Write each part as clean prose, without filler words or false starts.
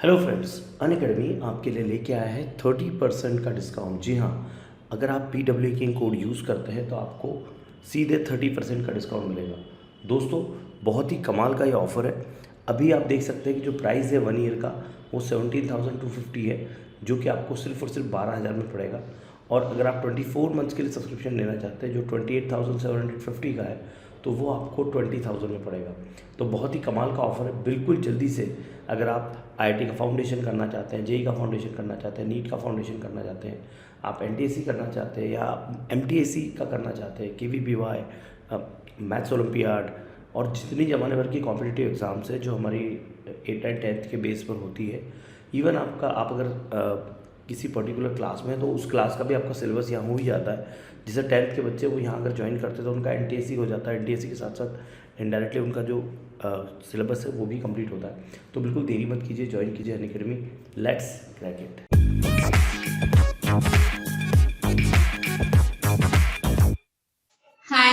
Hello friends, Unacademy आपके लिए लेके आया है 30% का डिस्काउंट। जी हाँ, अगर आप PWK कोड यूज़ करते हैं तो आपको सीधे 30% का डिस्काउंट मिलेगा। दोस्तों, बहुत ही कमाल का ये ऑफ़र है। अभी आप देख सकते हैं कि जो प्राइस है 1 ईयर का वो 17,250 है, जो कि आपको सिर्फ और सिर्फ 12,000 में पड़ेगा। और अगर आप 24 मंथ्स के लिए सब्सक्रिप्शन लेना चाहते हैं जो 28,750 का है, तो वो आपको 20,000 में पड़ेगा। तो बहुत ही कमाल का ऑफ़र है। बिल्कुल जल्दी से, अगर आप IIT का फाउंडेशन करना चाहते हैं, JEE का फाउंडेशन करना चाहते हैं, नीट का फाउंडेशन करना चाहते हैं, आप NTSC करना चाहते हैं या MTSC का करना चाहते हैं, KVPY, मैथ्स ओलंपियाड और जितनी ज़माने भर की कॉम्पिटिटिव एग्ज़ाम्स है जो हमारी 8th एंड 10th के बेस पर होती है। इवन आप अगर किसी पर्टिकुलर क्लास में है तो उस क्लास का भी आपका सिलेबस यहाँ हो ही जाता है। जैसे 10th के बच्चे वो यहाँ अगर ज्वाइन करते हैं तो उनका NTSC हो जाता है। NTSC के साथ साथ इनडायरेक्टली उनका जो सिलेबस है वो भी कंप्लीट होता है। तो बिल्कुल देरी मत कीजिए, ज्वाइन कीजिए Unacademy. Let's crack it. Hi,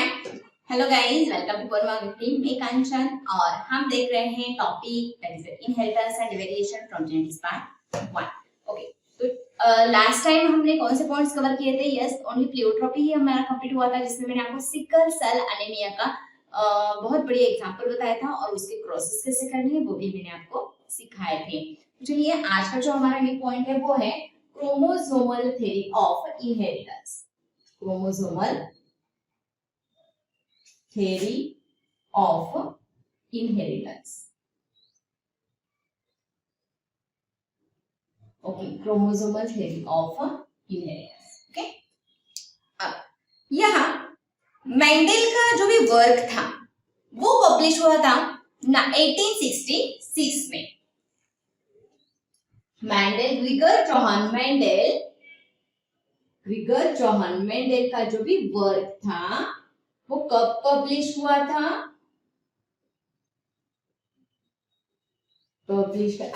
hello guys, welcome to Verma team. मैं कांचन और हम देख रहे हैं topic that is inheritance and variation from genetics part 1। Okay, तो लास्ट टाइम हमने कौन से पॉइंट्स कवर किए थे? यस, ओनली प्लेयोट्रॉपी ही हमारा कंप्लीट हुआ था, जिसमें मैंने आपको सिकल सेल एनीमिया का बहुत बड़ी एग्जांपल बताया था और उसके क्रॉसेस कैसे करने हैं वो भी मैंने आपको सिखाए थे। चलिए, आज का जो हमारा मेन पॉइंट है वो है chromosomal theory of inheritance. Chromosomal theory of inheritance. Okay, chromosomal theory of inheritance. Okay, अब यहाँ मेंडल का जो भी वर्क था वो पब्लिश हुआ था 1866 में। ग्रिगर जोहान मेंडल का जो भी वर्क था वो कब पब्लिश हुआ था? Published eight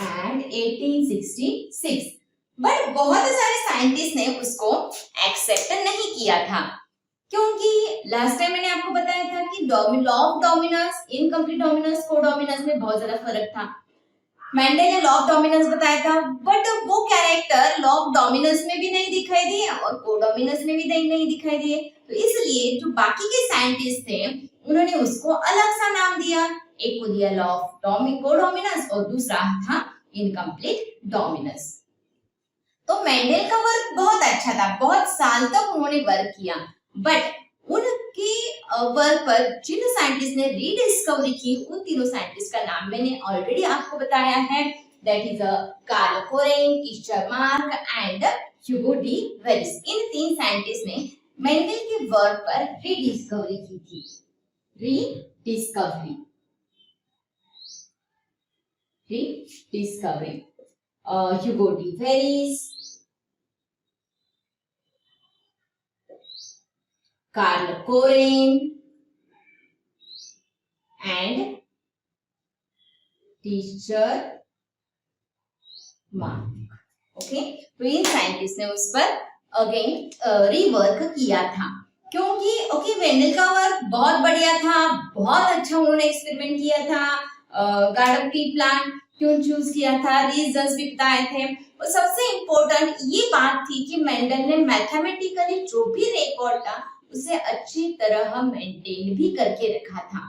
1866। बट बहुत सारे साइंटिस्ट ने उसको एक्सेप्ट नहीं किया था, क्योंकि लास्ट टाइम मैंने आपको बताया था कि law of dominance, incomplete dominance, codominance में बहुत ज्यादा फर्क था। मेंडल ने लॉ ऑफ डोमिनेंस बताया था, बट वो कैरेक्टर लॉ ऑफ डोमिनेंस में भी नहीं दिखाई दिए और कोडोमिनेंस में भी नहीं दिखाई दिए। तो इसलिए जो बाकी के साइंटिस्ट थे उन्होंने उसको अलग सा नाम दिया। एक को दिया लॉ ऑफ कोडोमिनेंस और दूसरा था इनकम्प्लीट डोमिनेंस। तो मेंडल का वर्क बहुत अच्छा था, बहुत साल तक उन्होंने वर्क किया। बट उनके वर्क पर जिन साइंटिस्ट ने रीडिस्कवरी की उन तीनों साइंटिस्ट का नाम मैंने ऑलरेडी आपको बताया है। That is Karl Correns, Tschermak and Hugo de Vries. इन तीन साइंटिस्ट ने मेंडल के वर्क पर रीडिस्कवरी की थी। Rediscovery Hugo de Vries, Karl Correns and Tschermak. Okay, तो इन साइंटिस्ट ने उस पर अगेन रीवर्क किया था, क्योंकि ओके मेंडल का वर्क बहुत बढ़िया था, बहुत अच्छा उन्होंने एक्सपेरिमेंट किया था। गार्डन ट्री प्लांट क्यों चूज किया था, रीजंस भी बताए थे। और सबसे इम्पोर्टेंट ये बात थी कि मेंडल ने मैथमेटिकली जो भी रिकॉर्ड था उसे अच्छी तरह मेंटेन भी करके रखा था।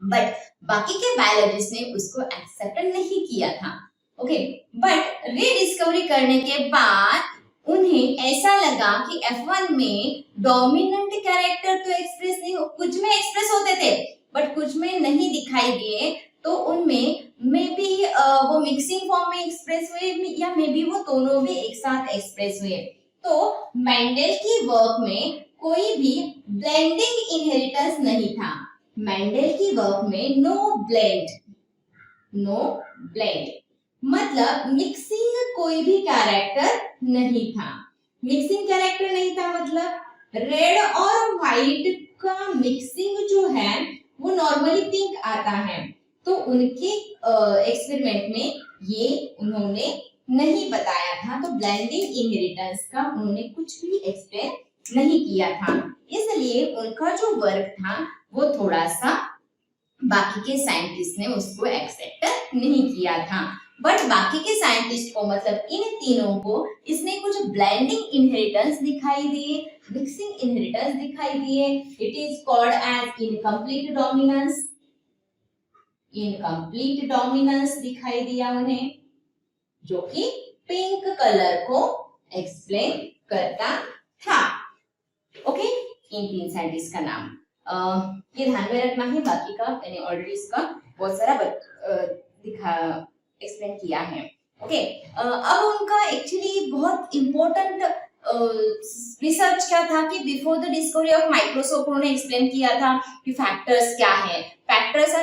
बट बाकी के बायोलॉजिस्ट ने उसको एक्सेप्ट नहीं किया था। ओके, बट रीडिस्कवरी करने के बाद उन्हें ऐसा लगा कि F1 में डोमिनेंट कैरेक्टर तो एक्सप्रेस नहीं, कुछ में एक्सप्रेस होते थे बट कुछ में नहीं दिखाई दिए। तो उनमें मे बी वो मिक्सिंग फॉर्म में एक्सप्रेस हुए या मे बी वो दोनों भी एक साथ एक्सप्रेस हुए। तो मेंडल की वर्क में कोई भी ब्लेंडिंग इनहेरिटेंस नहीं था। मेंडल की वर्क में नो ब्लेंड मतलब मिक्सिंग कोई भी कैरेक्टर नहीं था। मिक्सिंग कैरेक्टर नहीं था मतलब रेड और व्हाइट का मिक्सिंग जो है वो नॉर्मली पिंक आता है। तो उनके एक्सपेरिमेंट में ये उन्होंने नहीं बताया था। तो ब्लेंडिंग इनहेरिटेंस का उन्होंने कुछ भी एक्सप्लेन नहीं किया था, इसलिए उनका जो वर्क था वो थोड़ा सा बाकी के साइंटिस्ट ने उसको एक्सेप्ट नहीं किया था। बट बाकी के साइंटिस्ट को मतलब इन तीनों को इसने कुछ ब्लेंडिंग इनहेरिटेंस दिखाई दिए, मिक्सिंग इनहेरिटेंस दिखाई दिए। It is called as incomplete dominance. Incomplete dominance दिखाई दिया उन्हें, जो कि पिंक कलर को एक्सप्लेन करता था। ओके, इन तीन साइंटिस्ट का नाम ये ध्यान में रखना है। बाकी का मैंने ऑलरेडी इसका बहुत सारा एक्सप्लेन किया है। ओके, अब उनका एक्चुअली बहुत इम्पोर्टेंट रिसर्च क्या था कि before the discovery of microscope उन्होंने एक्सप्लेन किया था कि फैक्टर्स क्या है। Factors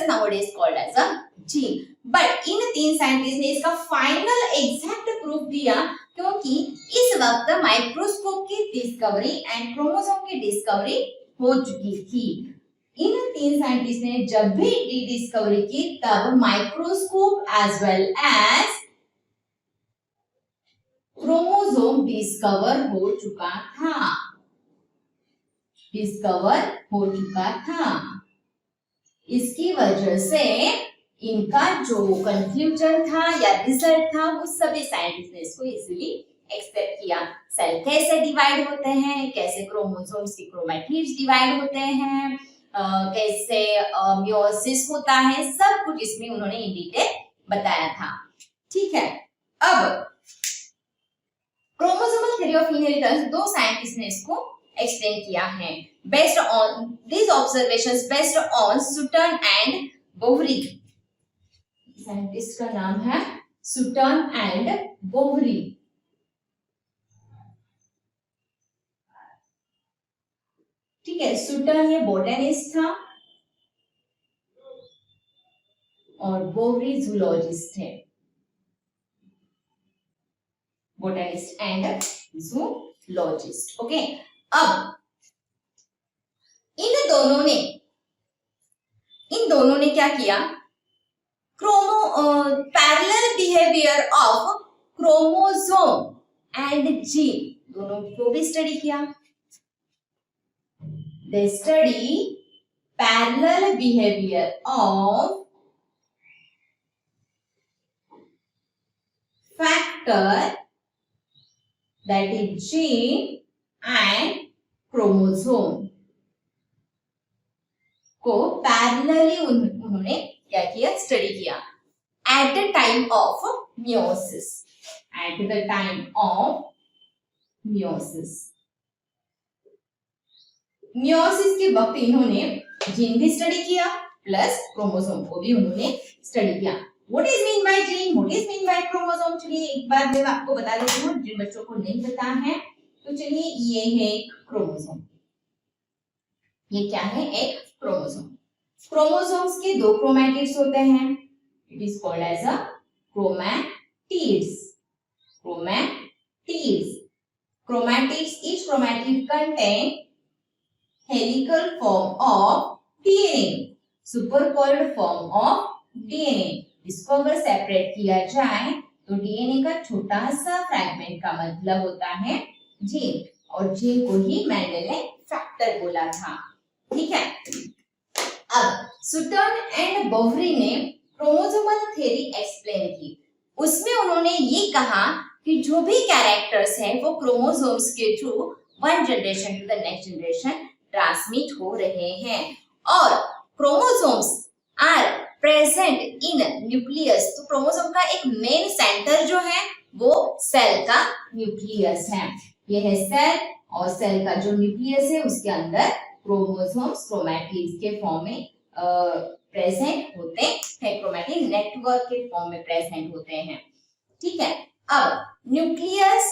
nowadays called as a gene. But इन तीन साइंटिस्ट ने इसका फाइनल एग्जैक्ट प्रूफ दिया, क्योंकि इस वक्त माइक्रोस्कोप की डिस्कवरी एंड क्रोमोसोम की डिस्कवरी हो चुकी थी। इन तीन साइंटिस्ट ने जब भी डिस्कवरी की तब microscope as well as chromosome discover हो चुका था। इसकी वजह से इनका जो कंक्लूजन था या रिजल्ट था वो सभी साइंटिस्ट ने इसको इजीली एक्सेप्ट किया। सेल कैसे डिवाइड होते हैं, कैसे क्रोमोसोम्स की क्रोमैटिड्स डिवाइड होते हैं, कैसे मियोसिस होता है, सब कुछ इसमें उन्होंने इन डिटेल बताया था। ठीक है, अब क्रोमोसोमल थ्योरी ऑफ इनहेरिटेंस दो साइंटिस्ट ने इसको एक्सप्लेन किया है। Based on these observations based on Sutton and Boveri। Scientist का नाम है Sutton and Boveri। ठीक है, सुटन ये बोटेनिस्ट था और बोवरी जूलॉजिस्ट है। Botanist and zoologist. ओके, अब इन दोनों ने क्या किया, parallel behaviour of chromosome and gene दोनों को भी स्टडी किया। They study parallel behavior of factor, that is gene and chromosome को पैरेलली उन्होंने क्या किया, स्टडी किया at the time of meiosis. At the time of meiosis के वक्त इन्होंने जीन भी स्टडी किया प्लस क्रोमोसोम को भी उन्होंने स्टडी किया। What is mean by gene, what is mean by chromosome, चलिए एक बार मैं आपको बता देती हूँ जिन बच्चों को नहीं पता है। तो चलिए ये है क्रोमोसोम, ये क्या है, एक क्रोमोसोम। क्रोमोसोम्स के दो क्रोमैटिड्स होते हैं, it is called as a chromatids. Chromatids, each chromatid contain helical form of DNA, supercoiled form of DNA। इसको अगर सेपरेट किया जाए तो डीएनए का छोटा सा फ्रैगमेंट का मतलब होता है जीन, और जीन को ही मेंडल ने फैक्टर बोला था। ठीक है, अब सुटन एंड बोवरी ने क्रोमोसोमल थ्योरी एक्सप्लेन की। उसमें उन्होंने ये कहा कि जो भी कैरेक्टर्स हैं वो क्रोमोसोम्स के through one generation to the next generation transmit हो रहे हैं, और chromosomes are present in nucleus. तो क्रोमोसोम का एक मेन सेंटर जो है वो सेल का न्यूक्लियस है। ये है सेल, और सेल का जो न्यूक्लियस है उसके अंदर क्रोमोसोम्स क्रोमैटिड्स के फॉर्म में प्रेजेंट होते हैं, क्रोमैटिड नेटवर्क के फॉर्म में प्रेजेंट होते हैं। ठीक है, अब nucleus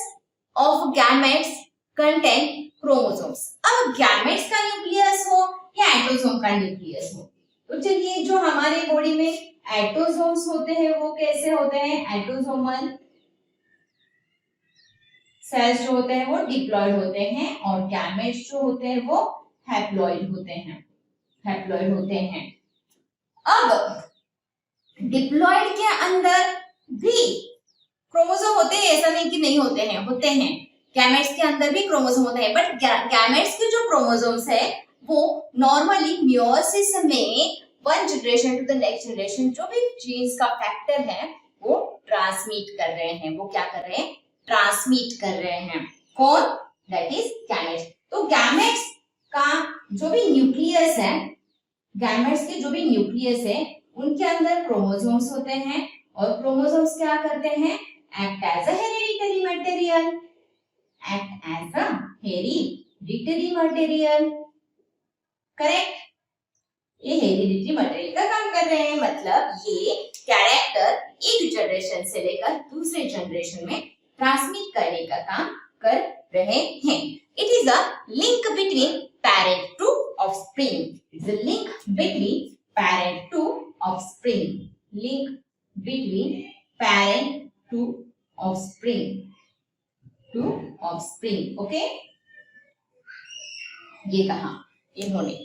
of gametes contain chromosomes. अब गैमेट्स का न्यूक्लियस हो या एटोसोम का न्यूक्लियस हो, तो चलिए जो हमारे बॉडी में एटोसोम्स होते हैं वो कैसे होते हैं, एटोसोमल सेल्स जो होते हैं वो डिप्लॉयड होते हैं, और गैमेट्स जो होते हैं वो हैप्लॉइड होते हैं। अब डिप्लॉयड के अंदर भी क्रोमोसोम होते हैं, ऐसा नहीं कि नहीं होते हैं। गैमेट्स के अंदर भी क्रोमोसोम होते हैं, बट गैमेट्स के जो क्रोमोसोम्स है वो नॉर्मली मियोसिस में one generation to the next generation जो भी जीन्स का फैक्टर है वो ट्रांसमिट कर रहे हैं। वो क्या कर रहे हैं? ट्रांसमिट कर रहे हैं। कौन? That is gametes. तो गैमेट्स का जो भी न्यूक्लियस है, गैमेट्स के जो भी न्यूक्लियस है उनके अंदर क्रोमोसोम्स होते हैं और क्रोमोसोम्स क्या करते हैं? Act as a hereditary material, act as a hereditary material. Correct? ये हेरिडिटरी मटेरियल का काम कर रहे हैं, मतलब ये कैरेक्टर एक जनरेशन से लेकर दूसरे जनरेशन में ट्रांसमिट करने का काम कर रहे हैं। It is a link between parent to offspring. It is a link between parent to offspring. Link between parent to offspring, to offspring. Okay, ये कहा इन्होंने।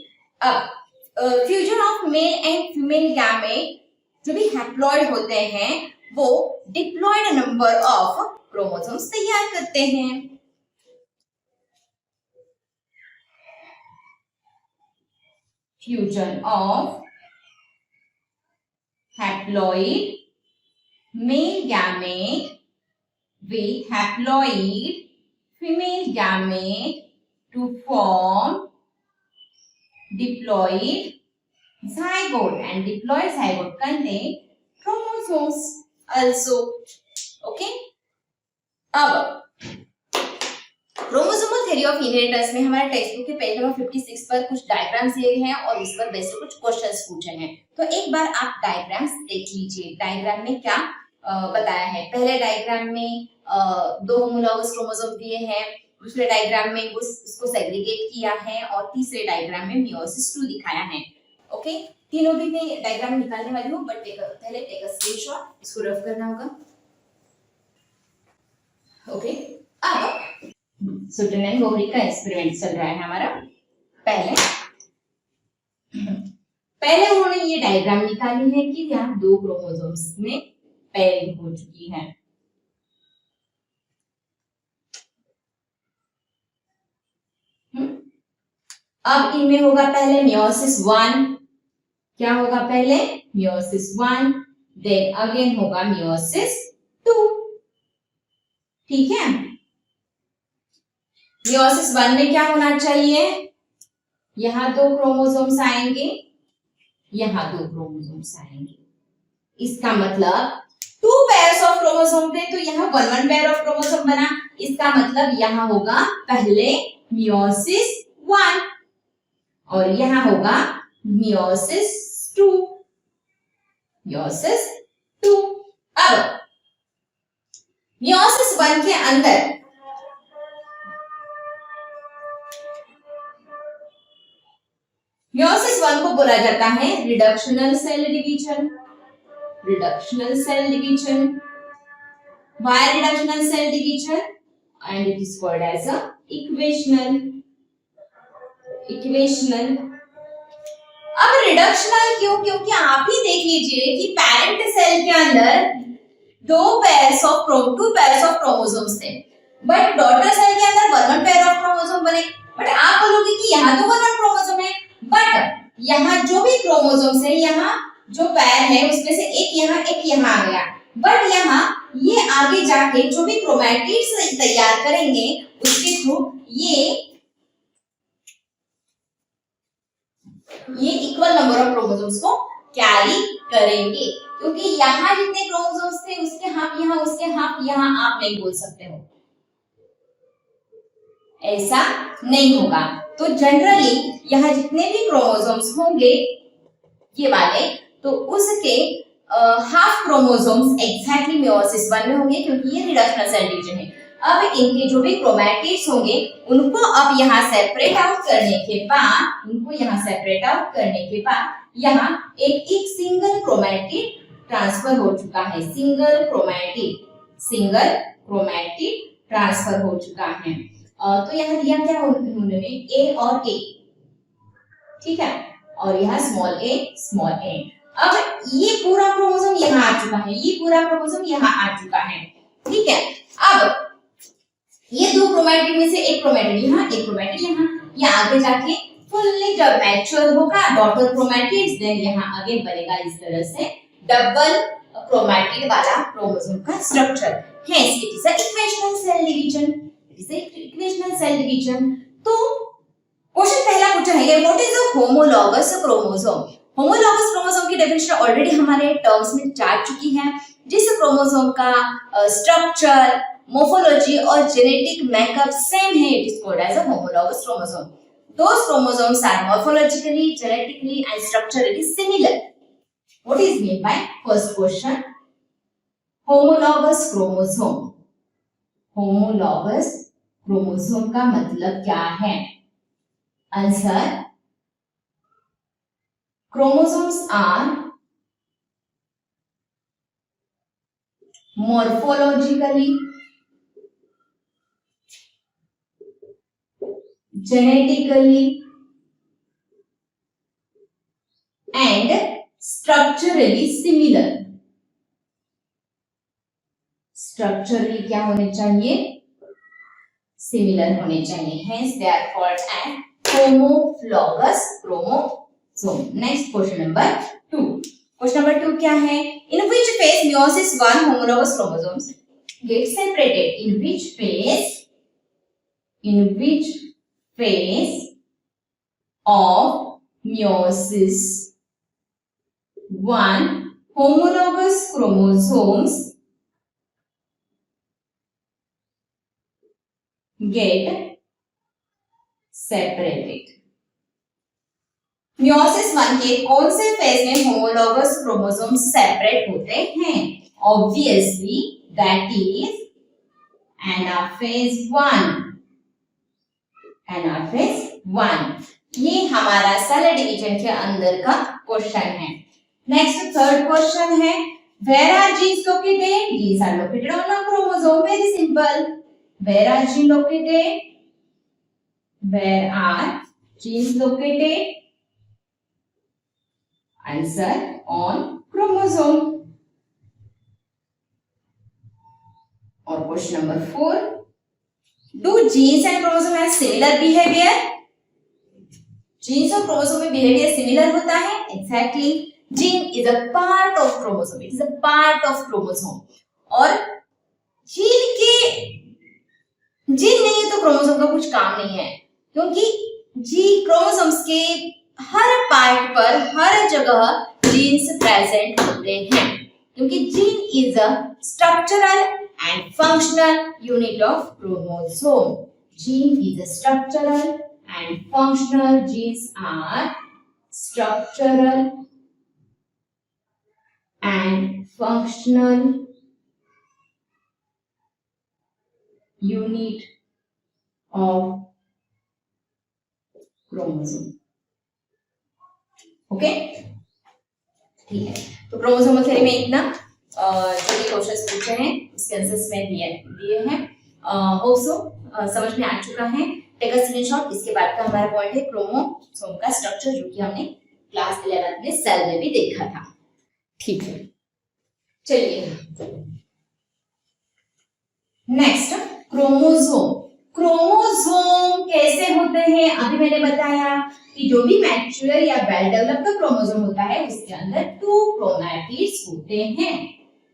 अब fusion of male and female gamete जो भी हैप्लॉइड होते हैं वो diploid number of chromosomes तैयार करते हैं। Fusion of haploid male gamete with haploid female gamete to form diploid zygote, and diploid zygote contain chromosomes also. Okay, अब chromosomal theory of inheritance में हमारे टेक्स्ट बुक के पेज नंबर 56 पर कुछ diagrams दिए हैं और उस पर बेस्ड कुछ क्वेश्चंस पूछे हैं। तो एक बार आप डायग्राम्स देख लीजिए। डायग्राम में क्या बताया है? पहले डायग्राम में दो होमोलॉगस क्रोमोसोम दिए हैं, दूसरे डायग्राम में उसको सेग्रीगेट किया है और तीसरे डायग्राम में मियोसिस 2 दिखाया है। ओके, तीनों भी मैं डायग्राम निकालने वाली हूँ, बट पहले टेक अ स्क्रीनशॉट, इसको रफ करना होगा। ओके, अब सुटन एंड वोहरी का एक्सपेरिमेंट चल रहा है हमारा। पहले उन्होंने ये डायग्राम निकाली है कि यहाँ दो क्रोमोसोम्स में पेयरिंग हो चुकी है। अब इनमें होगा पहले मियोसिस 1। क्या होगा पहले? मियोसिस 1, देन अगेन होगा मियोसिस 2। ठीक है, मियोसिस 1 में क्या होना चाहिए? यहां दो क्रोमोसोम्स आएंगे, यहां दो क्रोमोसोम्स आएंगे। इसका मतलब 2 पेयर्स ऑफ क्रोमोसोम थे, तो यहाँ 1 पेयर ऑफ क्रोमोसोम बना। इसका मतलब यहाँ होगा पहले मियोसिस 1 और यहाँ होगा मियोसिस 2। मियोसिस 2। अब मियोसिस 1 के अंदर मियोसिस 1 को बोला जाता है reductional cell division. Reductional cell division. Why reductional cell division? And it is called as a equational. Equational. अब रिडक्शनल क्यों? क्योंकि आप ही देख लीजिए कि पेरेंट सेल के अंदर 2 पेयर्स ऑफ क्रोमोसोम्स थे, बट डॉटर सेल के अंदर 1 पेयर ऑफ क्रोमोसोम बने। बट आप बोलोगे कि यहाँ तो 1 क्रोमोसोम है, बट यहाँ जो भी क्रोमोसोम्स है, यहाँ जो पैर है उसमें से एक यहाँ आ गया, बट यहाँ ये आगे जाके जो भी क्रोमैटिड्स तैयार करेंगे उसके थ्रू ये इक्वल नंबर ऑफ क्रोमोसोम्स को कैरी करेंगे, क्योंकि यहाँ जितने क्रोमोसोम्स थे उसके हाफ यहाँ, उसके हाफ यहाँ, आप नहीं बोल सकते हो, ऐसा नहीं होगा। तो जनरली यहाँ जितने भी क्रोमोसोम्स होंगे ये वाले, तो उसके हाफ क्रोमोसोम्स एग्जैक्टली मियोसिस 1 में होंगे, क्योंकि ये रिडक्शनल सेल डिवीजन है। अब इनके जो भी क्रोमैटिड्स होंगे उनको अब यहाँ सेपरेट आउट करने के बाद यहाँ एक सिंगल क्रोमैटिड ट्रांसफर हो चुका है। सिंगल क्रोमैटिड ट्रांसफर हो चुका है। तो यहाँ दिया क्या उन्होंने? ए और ए, ठीक है, और यहाँ स्मॉल ए। अब ये पूरा क्रोमोसोम यहाँ आ चुका है, ये पूरा क्रोमोसोम यहाँ आ चुका है, ठीक है। अब ये दो क्रोमैटिड में से एक क्रोमैटिड यहाँ, एक क्रोमैटिड यहाँ, ये आगे जाके फुल्ली जब मैच्योर होगा डॉटर क्रोमैटिड्स, देन यहाँ आगे बनेगा इस तरह से डबल क्रोमैटिड वाला क्रोमोसोम का structure. Hence it is a equational cell division. It is a equational cell division. तो क्वेश्चन पहला पूछा है what is the homologous chromosome. Homologous chromosome की डेफिनेशन ऑलरेडी हमारे टर्म्स में जा चुकी है, जिस क्रोमोसोम का स्ट्रक्चर, मोर्फोलॉजी और जेनेटिक मेकअप सेम है, it is called as a homologous chromosome. Those chromosomes are morphologically, genetically and structurally similar. What is meant by first question? Homologous chromosome. Homologous chromosome का मतलब क्या है? Answer: chromosomes are morphologically, genetically and structurally similar. Structurally क्या होने चाहिए? Similar होने चाहिए. Hence they are called as homologous chromosome. Next question number 2. Question number 2 क्या है? In which phase meiosis 1 homologous chromosomes get separated? In which phase? In which phase of meiosis 1 homologous chromosomes get separated? meiosis 1 के कौन से phase में homologous chromosomes separate होते हैं? Obviously that is anaphase 1. Anaphase 1। ये हमारा सेल डिवीजन के अंदर का क्वेश्चन है। नेक्स्ट थर्ड क्वेश्चन है where are genes located? Genes are located on a chromosome. Very simple, where are gene located? Where are genes located? Answer on chromosome. और question number 4, do genes and chromosome have similar behavior? genes और chromosome में behavior similar होता है? Exactly. gene is a part of chromosome. It is a part of chromosome. और gene नहीं है तो chromosome का कुछ काम नहीं है, क्योंकि chromosomes के हर पार्ट पर हर जगह genes प्रेजेंट होते हैं, क्योंकि gene is a structural and functional unit of chromosome. Gene is a structural and functional. Genes are structural and functional unit of chromosome. Okay? ठीक है, तो क्रोमोसोमल थ्योरी में इतना जो भी क्वेश्चंस पूछे हैं उसके आंसर्स में दिए हैं। होप सो समझ में आ चुका है। Take a screenshot. इसके बाद का हमारा पॉइंट है क्रोमोसोम का स्ट्रक्चर, जो कि हमने क्लास 11 में सेल में भी देखा था। ठीक है, चलिए नेक्स्ट क्रोमोसोम। क्रोमोसोम कैसे होते हैं? अभी मैंने बताया कि जो भी मैच्योर या वेल डेवलप्ड क्रोमोसोम होता है उसके अंदर 2 क्रोमैटिड्स होते हैं।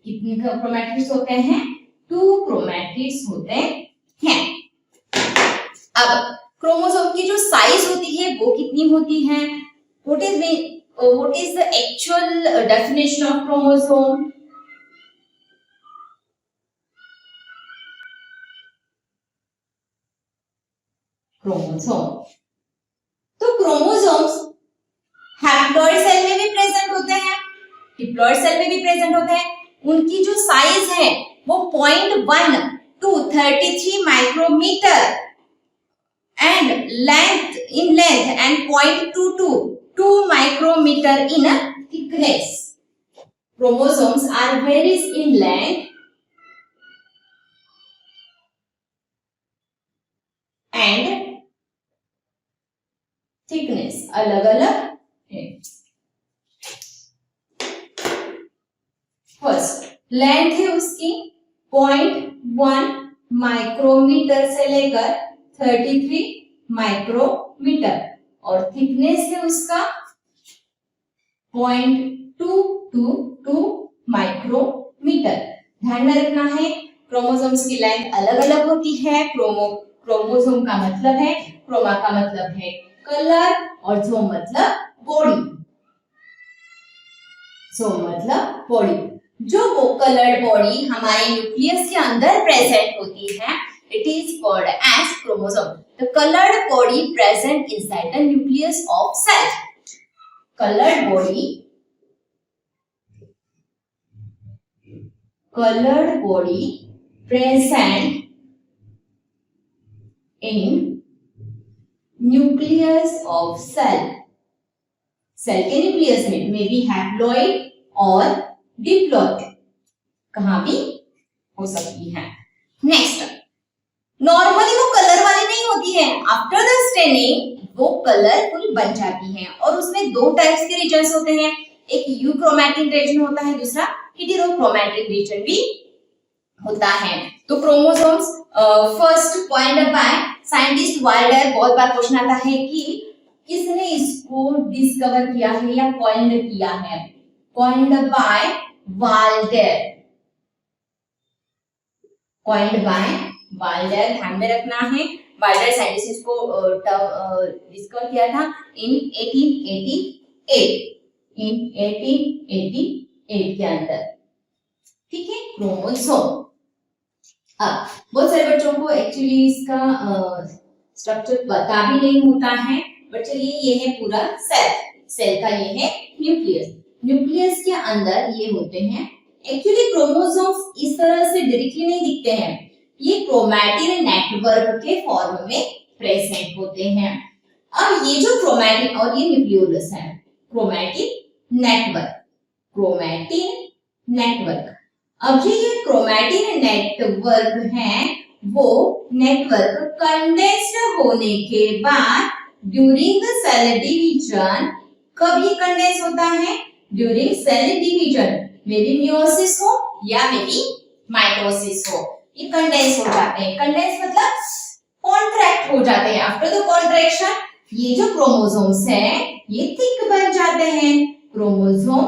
कितने क्रोमैटिड्स होते हैं? 2 क्रोमैटिड्स होते हैं। अब क्रोमोसोम की जो साइज होती है वो कितनी होती है? What is the actual definition of chromosome? Chromosome तो क्रोमोसोम्स हैप्लॉइड सेल में भी प्रेजेंट होते हैं, डिप्लॉइड सेल में भी प्रेजेंट होते हैं। उनकी जो साइज है वो 0.1 to 33 micrometre and length and 0.2 to 2 micrometre in thickness. Chromosomes are varies in length and thickness, अलग अलग है। फर्स्ट लेंथ है उसकी 0.1 माइक्रोमीटर से लेकर 33 माइक्रोमीटर, और थिकनेस है उसका 0.222 माइक्रोमीटर। ध्यान में रखना है क्रोमोसोम्स की लेंथ अलग अलग होती है। क्रोमोसोम का मतलब है, क्रोमा का मतलब है कलर और जोम मतलब बॉडी। जोम मतलब बॉडी। जो वो कलर्ड बॉडी हमारे न्यूक्लियस के अंदर प्रेजेंट होती है, it is called as chromosome. The coloured body present inside the nucleus of cell. colored body present in nucleus of cell. Cell के न्यूक्लियस में मे बी हैप्लॉइड और डिप्लॉइड, कहां भी हो सकती है। नेक्स्ट, नॉर्मली वो कलर वाली नहीं होती है। आफ्टर द स्टेनिंग वो कलरफुल बन जाती है और उसमें दो टाइप्स के रीजन्स होते हैं। एक यूक्रोमैटिन रीजन होता है, दूसरा हेटेरोक्रोमैटिन रीजन भी होता है। तो chromosomes first point by scientist Waldeyer. बहुत बार क्वेश्चन आता है कि किसने इसको डिस्कवर किया है या कॉइंड किया है। कॉइंड बाय वाल्डर, कॉइंड बाय वाल्डर, ध्यान में रखना है। वाल्डर साइंटिस्ट इसको डिस्कवर किया था इन 1888 के अंदर। ठीक है, क्रोमोसोम। अब बहुत सारे बच्चों को एक्चुअली इसका स्ट्रक्चर पता भी नहीं होता है, बट चलिए ये है पूरा सेल। सेल का ये है न्यूक्लियस। न्यूक्लियस के अंदर ये होते हैं। एक्चुअली क्रोमोसोम्स इस तरह से डायरेक्टली नहीं दिखते हैं, ये क्रोमैटिन नेटवर्क के फॉर्म में प्रेजेंट होते हैं। अब ये जो क्रोमैटिन और ये न्यूक्लियोलस है, क्रोमैटिन नेटवर्क, क्रोमैटिन नेटवर्क। अब ये क्रोमैटिन नेटवर्क है, वो नेटवर्क कंडेंस्ड होने के बाद ड्यूरिंग सेल डिवीजन, कब ये कंडेंस होता है? During cell division, may be meiosis हो या मे बी माइटोसिस हो, ये कंडेंस हो जाते हैं। कंडेंस मतलब कॉन्ट्रैक्ट हो जाते हैं। आफ्टर द कॉन्ट्रैक्शन ये जो क्रोमोसोम्स है ये थिक बन जाते हैं। क्रोमोसोम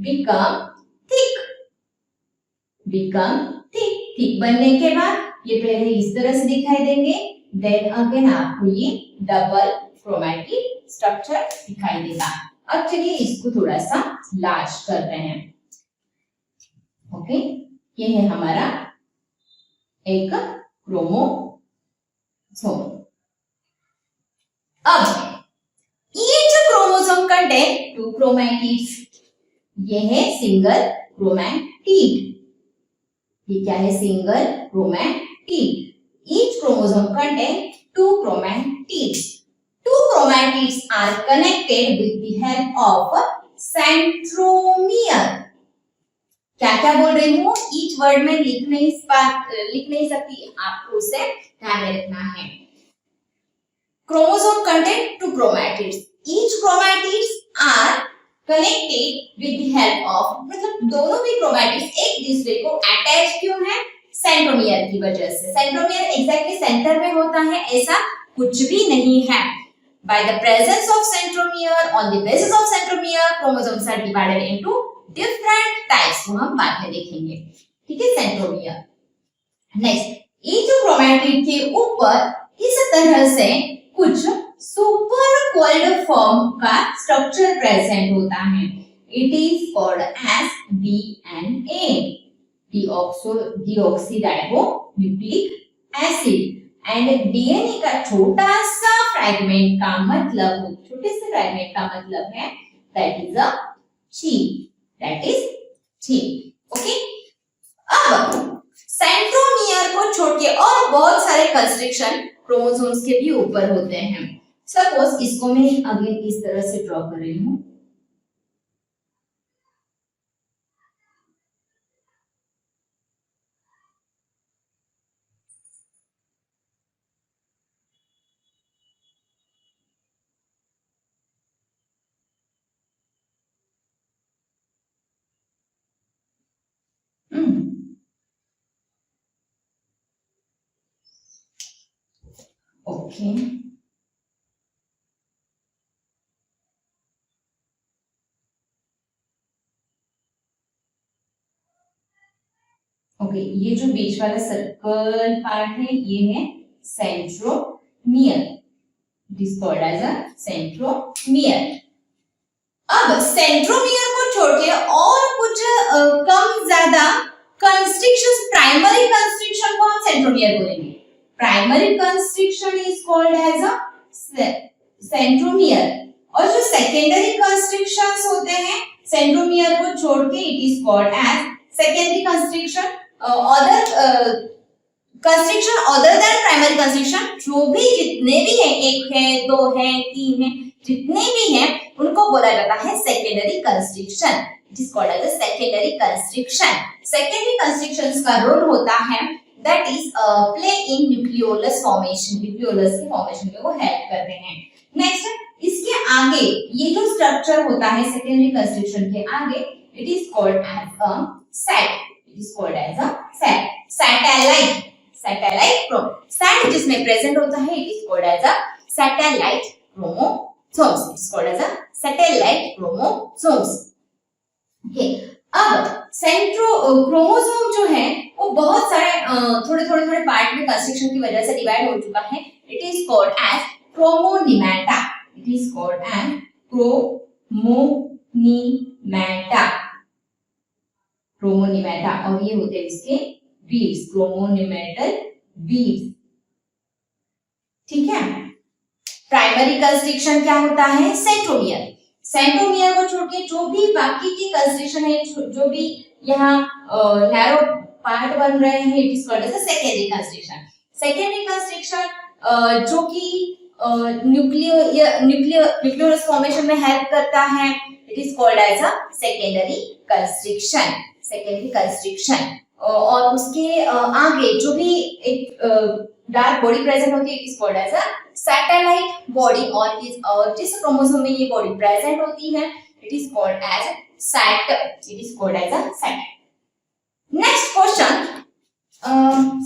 बिकम थिक, थिक बनने के बाद ये पहले इस तरह से दिखाई देंगे, देन अगेन आपको ये डबल क्रोमैटिन स्ट्रक्चर दिखाई देगा। अब चलिए इसको थोड़ा सा लार्ज करते हैं। ओके, ये है हमारा एक क्रोमोसोम। अब ये जो क्रोमोसोम कंटेन टू क्रोमैटिड्स, ये है सिंगल क्रोमैटिड। ये क्या है? Single chromatid. Each chromosome contain two chromatids. Two chromatids are connected with the help of centromere. क्या क्या बोल रही हूँ? Each word में लिख नहीं सकती, आपको उसे ध्यान में रखना है। Chromosome contain two chromatids. Each chromatids are connected with the help of, मतलब दोनों भी chromatids एक दूसरे को अटैच क्यों है? सेंट्रोमियर की वजह से। सेंट्रोमियर एग्जैक्टली सेंटर में होता है ऐसा कुछ भी नहीं है। By the presence of centromere, on the basis of centromere, chromosomes are divided into different types. वो हम बाद में देखेंगे। ठीक है, सेंट्रोमियर। नेक्स्ट, ये जो क्रोमैटिड के ऊपर इस तरह से कुछ सुपर कोइल्ड फॉर्म का स्ट्रक्चर प्रेजेंट होता है। It is called as DNA, deoxyribonucleic acid. And DNA का छोटा सा फ्रैगमेंट का मतलब, छोटे से फ्रैगमेंट का मतलब है that is a chain, that is chain. Okay, अब सेंट्रोमियर को छोड़ के और बहुत सारे कंस्ट्रक्शन क्रोमोसोम्स के भी ऊपर होते हैं। सपोज इसको मैं अगेन इस तरह से ड्रॉ कर रही हूं। ओके, ओके, ये जो बीच वाला सर्कल पार्ट है ये है centromere, it is called as a centromere. अब सेंट्रोमियर को छोड़ के और कुछ कम ज्यादा कंस्ट्रिक्शंस, प्राइमरी कंस्ट्रिक्शन को हम सेंट्रोमियर बोलेंगे। Primary constriction is called as a centromere, और जो सेकेंडरी कंस्ट्रिक्शंस होते हैं सेंट्रोमियर को छोड़ के it is called as secondary constriction. Other constriction other than primary constriction, जो भी जितने भी हैं, एक है, दो है, तीन है, जितने भी हैं उनको बोला जाता है secondary constriction. It is called as secondary constriction. Secondary constrictions का रोल होता है that is play in nucleolus formation, nucleolus के फॉर्मेशन में वो हेल्प करते हैं। नेक्स्ट, इसके आगे ये जो स्ट्रक्चर होता है सेकेंडरी कंस्ट्रिक्शन के आगे, it is called as a set, it is called as a set, satellite, satellite chrome, set जिसमें प्रेजेंट होता है it is called as a satellite chromosomes, it is called as a satellite chromosomes. Okay, अब chromosome जो है वो बहुत सारे थोड़े थोड़े थोड़े पार्ट में कंस्ट्रक्शन की वजह से डिवाइड हो चुका है। It is called as chromonemata, it is called as chromonemata, chromonemata, और ये होते हैं इसके बीड्स, क्रोमोनिमेटल बीड्स। ठीक है, प्राइमरी कंस्ट्रिक्शन क्या होता है, सेंट्रोमियर, सेंट्रोमियर को छोड़ के जो भी बाकी की कंस्ट्रिक्शन है, जो भी यहाँ नैरो पार्ट बन रहे हैं, it is called as secondary constriction. Secondary constriction जो कि न्यूक्लियोलस फॉर्मेशन में हेल्प करता है, it is called as a secondary constriction, secondary constriction. और उसके आगे जो भी एक डार्क बॉडी प्रेजेंट होती है, it is called as a satellite body, और जिस क्रोमोसोम में ये बॉडी प्रेजेंट होती है it is called as set, it is called as a set. Next question,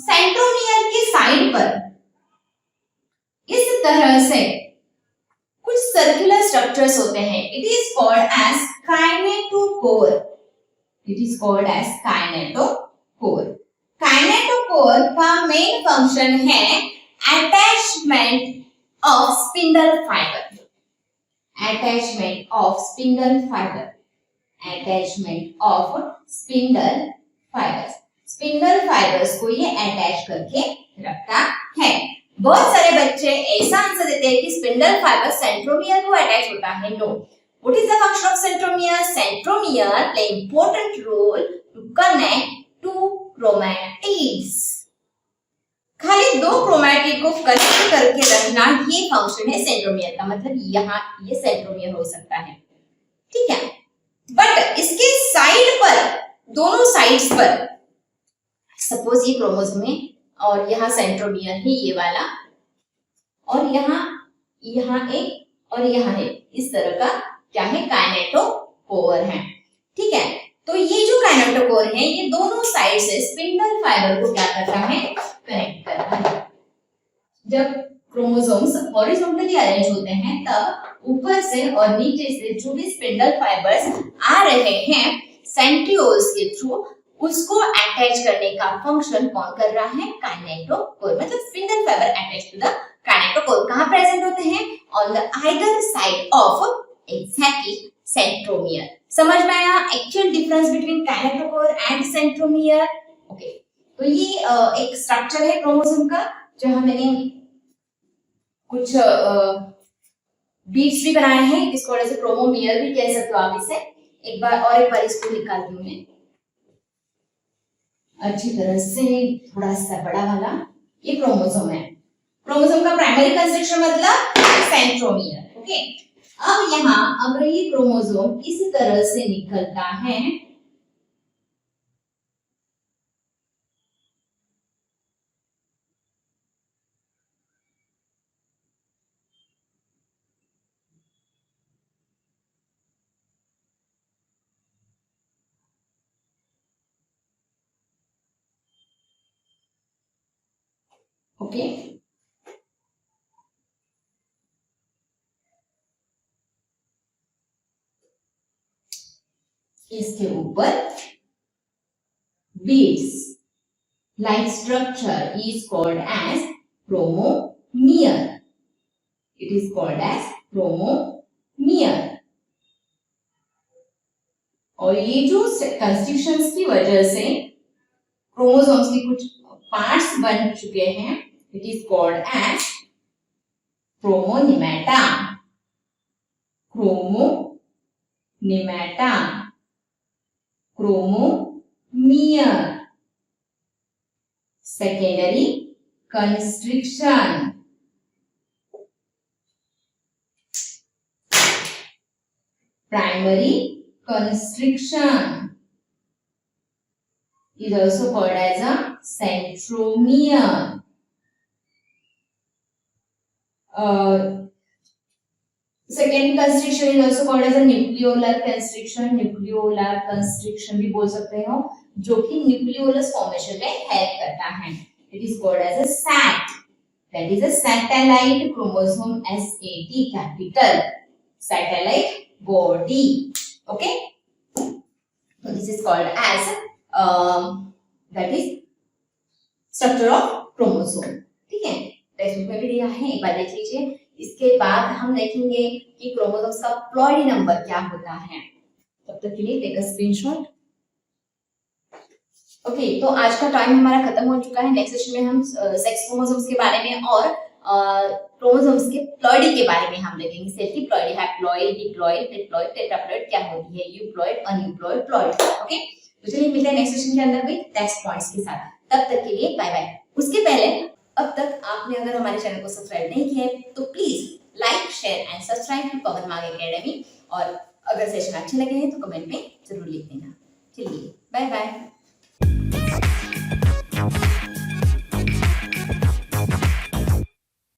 centromere की साइड पर इस तरह से कुछ सर्कुलर स्ट्रक्चर्स होते हैं, it is called as kinetochore, it is called as kinetochore. Kinetochore का मेन फंक्शन है attachment of spindle fiber, attachment of spindle fiber, attachment of spindle fibers, spindle fibers को ये अटैच करके रखता है। बहुत सारे बच्चे ऐसा आंसर देते हैं कि स्पिंडल फाइबर सेंट्रोमियर को अटैच होता है। No, what is the function of centromere? Centromere play important role to connect two chromatids, खाली दो क्रोमैटिड को कनेक्ट करके रखना ये फंक्शन है सेंट्रोमियर का, मतलब यहाँ ये सेंट्रोमियर हो सकता है। ठीक है, बट इसके साइड पर, दोनों साइड्स पर, सपोज ये क्रोमोसोम है और यहाँ सेंट्रोमियर है ये वाला, और यहाँ एक और यहाँ है, इस तरह का क्या है, काइनेटोकोर है। ठीक है, तो ये जो काइनेटोकोर है ये दोनों साइड से स्पिंडल फाइबर को क्या करता है, कनेक्ट करता है। जब क्रोमोसोम्स हॉरिजॉन्टली अरेंज होते हैं तब ऊपर से और नीचे से जो भी स्पिंडल फाइबर्स आ रहे हैं सेंट्रियोल्स के थ्रू, उसको अटैच करने का फंक्शन कौन कर रहा है, काइनेटोकोर। मतलब spindle fibre attach to the kinetochore कहां प्रेजेंट होते हैं, on the either side of exactly centromere. समझ में आया actual difference between kinetochore and centromere. Okay, तो ये एक स्ट्रक्चर है क्रोमोसोम का, जहां मैंने कुछ बीट्स भी बनाए हैं, इसको ऐसे क्रोमोमियर भी कह सकते हो आप इसे। एक बार इसको निकालती हूँ मैं अच्छी तरह से, थोड़ा सा बड़ा वाला। ये क्रोमोसोम है, क्रोमोसोम का प्राइमरी कंस्ट्रक्शन मतलब सेंट्रोमियर। ओके, अब अगर ये क्रोमोसोम इस तरह से निकलता है, ओके, इसके ऊपर beads like structure is called as chromomere. It is called as chromomere. और ये जो कंस्ट्रक्शंस की वजह से क्रोमोसोम्स के कुछ पार्ट्स बन चुके हैं, it is called as chromonemata. Chromonemata, chromomere. Secondary constriction, primary constriction is also called as a centromere. Second constriction is also called as a nucleolar constriction. Nucleolar constriction भी बोल सकते हो, जो कि न्यूक्लियोलस फॉर्मेशन में हेल्प करता है. It is called as a SAT. That is a satellite chromosome. SAT capital. Satellite body. Okay, so this is called as that is structure of chromosome. ठीक है, टेक्स्ट बुक में भी दिया है, एक बार देख लीजिए. इसके बाद हम देखेंगे कि क्रोमोसोम्स का प्लॉइडी नंबर क्या होता है. तब तक के लिए टेक अ स्क्रीनशॉट. ओके, तो आज का टाइम हमारा खत्म हो चुका है. नेक्स्ट सेशन में हम सेक्स क्रोमोसोम्स के बारे में और क्रोमोसोम्स के प्लॉइडी के बारे में हम देखेंगे. Selfie ploidy, haploid, diploid, triploid, tetraploid क्या होती है, यूप्लॉइड, अनयूप्लॉइड, प्लॉइड. ओके, तो चलिए मिलते हैं नेक्स्ट सेशन के अंदर भी टेक्स्ट पॉइंट्स के साथ. तब तक के लिए बाय बाय. उसके पहले अब तक आपने अगर हमारे चैनल को सब्सक्राइब नहीं किया है तो please like, share and subscribe to Pawan Mang Academy. और अगर सेशन अच्छे लगे हैं तो कमेंट में जरूर लिख देना. चलिए बाय बाय.